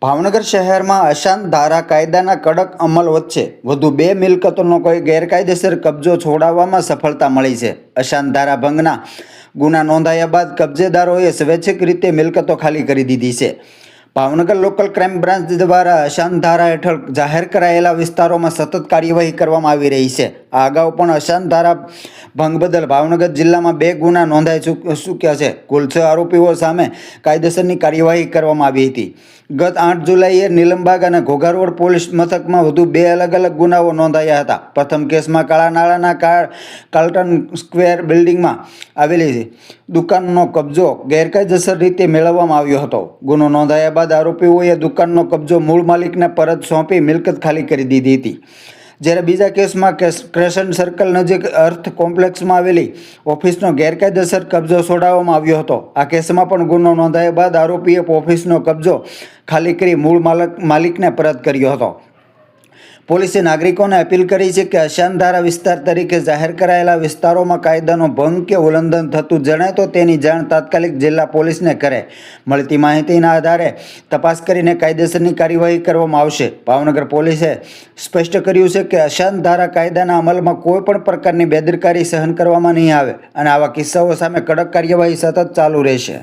ભાવનગર શહેરમાં અશાંત ધારા કાયદાના કડક અમલ વચ્ચે વધુ 2 મિલકતોનો કોઈ ગેરકાયદેસર કબજો છોડાવવામાં સફળતા મળી છે। અશાંત ધારા ભંગના ગુના નોંધાયા બાદ કબજેદારોએ સ્વૈચ્છિક રીતે મિલકતો ખાલી કરી દીધી છે। ભાવનગર લોકલ ક્રાઇમ બ્રાન્ચ દ્વારા અશાંત ધારા હેઠળ જાહેર કરાયેલા વિસ્તારોમાં સતત કાર્યવાહી કરવામાં આવી રહી છે। આ અગાઉ પણ અશાંત ધારા ભંગ બદલ ભાવનગર જિલ્લામાં 2 ગુના નોંધાઈ ચૂક્યા છે। કુલ 6 આરોપીઓ સામે કાયદેસરની કાર્યવાહી કરવામાં આવી હતી। ગત 8 જુલાઈએ નીલમબાગ અને ઘોઘા રોડ પોલીસ મથકમાં વધુ 2 અલગ અલગ ગુનાઓ નોંધાયા હતા। પ્રથમ કેસમાં કાળા નાળાના કાર્લટન સ્ક્વેર બિલ્ડિંગમાં આવેલી દુકાનનો કબજો ગેરકાયદેસર રીતે મેળવવામાં આવ્યો હતો। ગુનો નોંધાયા બાદ આરોપીઓએ દુકાનનો કબજો મૂળ માલિકને પરત સોંપી મિલકત ખાલી કરી દીધી હતી। જ્યારે બીજા કેસમાં ક્રેસન્ટ સર્કલ નજીક અર્થ કોમ્પ્લેક્સમાં આવેલી ઓફિસનો ગેરકાયદેસર કબજો છોડાવવામાં આવ્યો હતો। આ કેસમાં પણ ગુનો નોંધાયા બાદ આરોપીએ ઓફિસનો કબજો ખાલી કરી મૂળ માલિકને પરત કર્યો હતો। પોલીસે નાગરિકોને અપીલ કરી છે કે અશાંત ધારા વિસ્તાર તરીકે જાહેર કરાયેલા વિસ્તારોમાં કાયદાનો ભંગ કે ઉલ્લંઘન થતું જણાય તો તેની જાણ તાત્કાલિક જિલ્લા પોલીસને કરે। મળતી માહિતીના આધારે તપાસ કરીને કાયદેસરની કાર્યવાહી કરવામાં આવશે। ભાવનગર પોલીસે સ્પષ્ટ કર્યું છે કે અશાંત ધારા કાયદાના અમલમાં કોઈ પણ પ્રકારની બેદરકારી સહન કરવામાં નહીં આવે અને આવા કિસ્સાઓ સામે કડક કાર્યવાહી સતત ચાલુ રહેશે।